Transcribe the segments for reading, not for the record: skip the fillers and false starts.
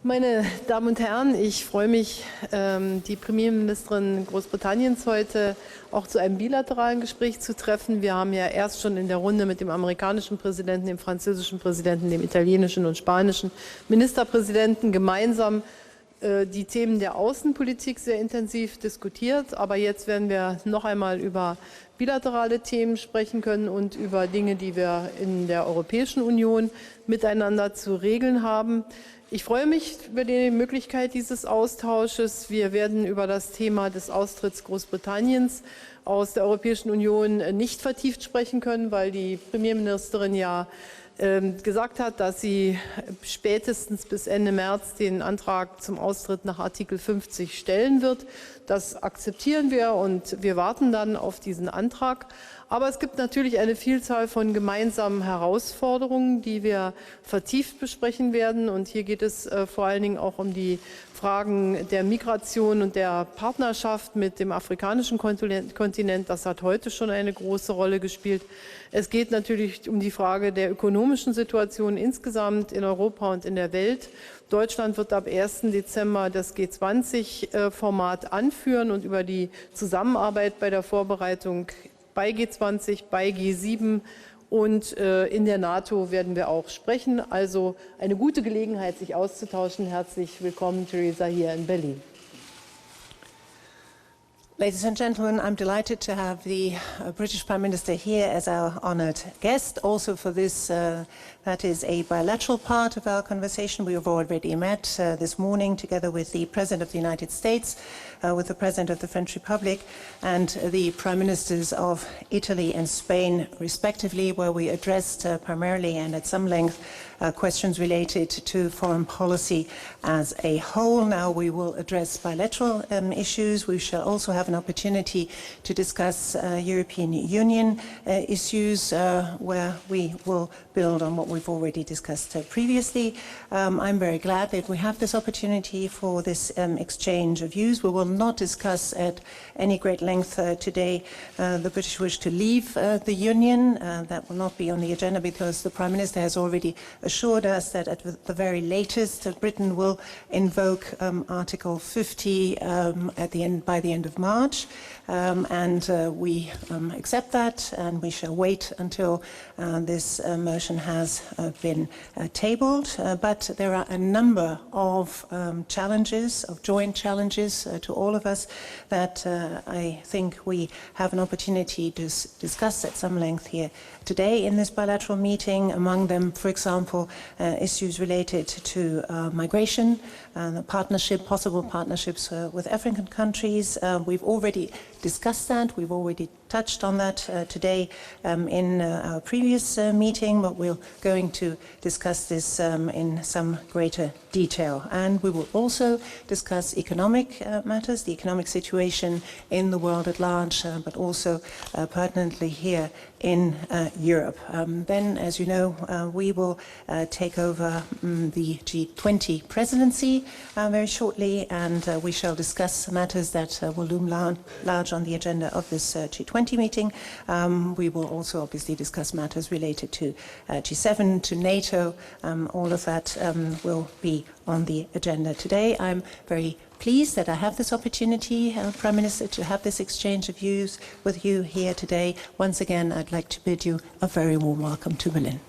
Meine Damen und Herren, ich freue mich, die Premierministerin Großbritanniens heute auch zu einem bilateralen Gespräch zu treffen. Wir haben ja erst schon in der Runde mit dem amerikanischen Präsidenten, dem französischen Präsidenten, dem italienischen und spanischen Ministerpräsidenten gemeinsam die Themen der Außenpolitik sehr intensiv diskutiert. Aber jetzt werden wir noch einmal über bilaterale Themen sprechen können und über Dinge, die wir in der Europäischen Union miteinander zu regeln haben. Ich freue mich über die Möglichkeit dieses Austausches. Wir werden über das Thema des Austritts Großbritanniens aus der Europäischen Union nicht vertieft sprechen können, weil die Premierministerin ja gesagt hat, dass sie spätestens bis Ende März den Antrag zum Austritt nach Artikel 50 stellen wird. Das akzeptieren wir und wir warten dann auf diesen Antrag. Aber es gibt natürlich eine Vielzahl von gemeinsamen Herausforderungen, die wir vertieft besprechen werden. Und hier geht es vor allen Dingen auch um die Fragen der Migration und der Partnerschaft mit dem afrikanischen Kontinent. Das hat heute schon eine große Rolle gespielt. Es geht natürlich um die Frage der ökonomischen Situation insgesamt in Europa und in der Welt. Deutschland wird ab 1. Dezember das G20-Format anführen und über die Zusammenarbeit bei der Vorbereitung bei G20, bei G7 und in der NATO werden wir auch sprechen. Also eine gute Gelegenheit, sich auszutauschen. Herzlich willkommen, Theresa, hier in Berlin. Ladies and gentlemen, I'm delighted to have the British Prime Minister here as our honoured guest. Also for this, that is a bilateral part of our conversation. We have already met this morning together with the President of the United States, with the President of the French Republic and the Prime Ministers of Italy and Spain, respectively, where we addressed primarily and at some length questions related to foreign policy as a whole. Now we will address bilateral issues. We shall also have an opportunity to discuss European Union issues where we will build on what we've already discussed previously. I'm very glad that we have this opportunity for this exchange of views. We will not discuss at any great length today the British wish to leave the Union. That will not be on the agenda because the Prime Minister has already assured us that at the very latest Britain will invoke Article 50 by the end of March. We accept that and we shall wait until this motion has been tabled. But there are a number of challenges, of joint challenges to all of us that I think we have an opportunity to discuss at some length here today in this bilateral meeting. Among them, for example, issues related to migration, possible partnerships with African countries. We've already discussed that. We've already touched on that today in our previous meeting, but we're going to discuss this in some greater detail. And we will also discuss economic matters, the economic situation in the world at large, but also pertinently here in Europe. Then, as you know, we will take over the G20 presidency very shortly, and we shall discuss matters that will loom large on the agenda of this G20 meeting. We will also obviously discuss matters related to G7, to NATO. All of that will be on the agenda today. I'm very pleased that I have this opportunity, Prime Minister, to have this exchange of views with you here today. Once again, I'd like to bid you a very warm welcome to Berlin.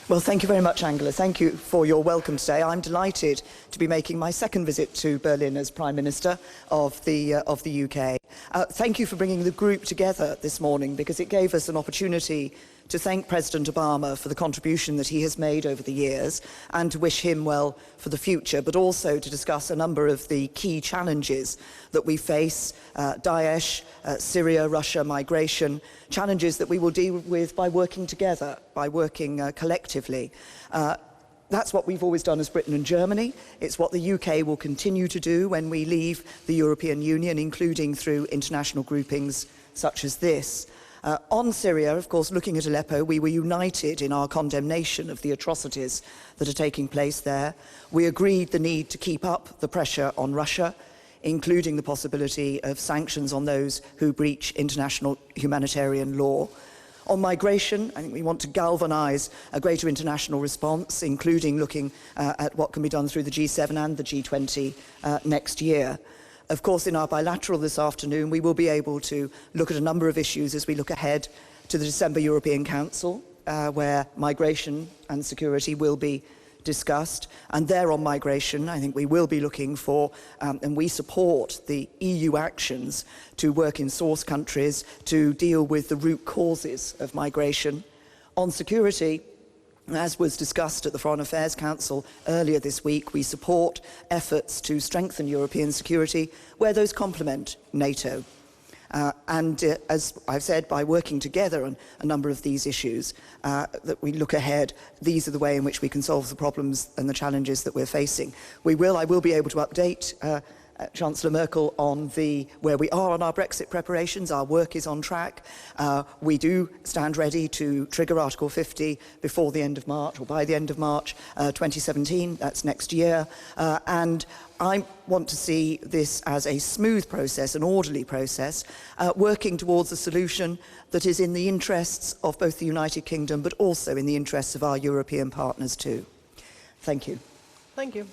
Well, thank you very much, Angela. Thank you for your welcome today. I'm delighted to be making my second visit to Berlin as Prime Minister of the UK. Thank you for bringing the group together this morning because it gave us an opportunity to thank President Obama for the contribution that he has made over the years and to wish him well for the future, but also to discuss a number of the key challenges that we face, Daesh, Syria, Russia, migration, challenges that we will deal with by working together, by working collectively. That's what we've always done as Britain and Germany. It's what the UK will continue to do when we leave the European Union, including through international groupings such as this. On Syria, of course, looking at Aleppo, we were united in our condemnation of the atrocities that are taking place there. We agreed the need to keep up the pressure on Russia, including the possibility of sanctions on those who breach international humanitarian law. On migration, I think we want to galvanise a greater international response, including looking at what can be done through the G7 and the G20 next year. Of course, in our bilateral this afternoon, we will be able to look at a number of issues as we look ahead to the December European Council, where migration and security will be discussed. And there on migration, I think we will be looking for, and we support the EU actions to work in source countries to deal with the root causes of migration. On security, as was discussed at the Foreign Affairs Council earlier this week, we support efforts to strengthen European security where those complement NATO. As I've said, by working together on a number of these issues, that we look ahead, these are the way in which we can solve the problems and the challenges that we're facing. I will be able to update Chancellor Merkel on where we are on our Brexit preparations. Our work is on track. We do stand ready to trigger Article 50 before the end of March, or by the end of March 2017, that's next year. And I want to see this as a smooth process, an orderly process, working towards a solution that is in the interests of both the United Kingdom, but also in the interests of our European partners too. Thank you. Thank you.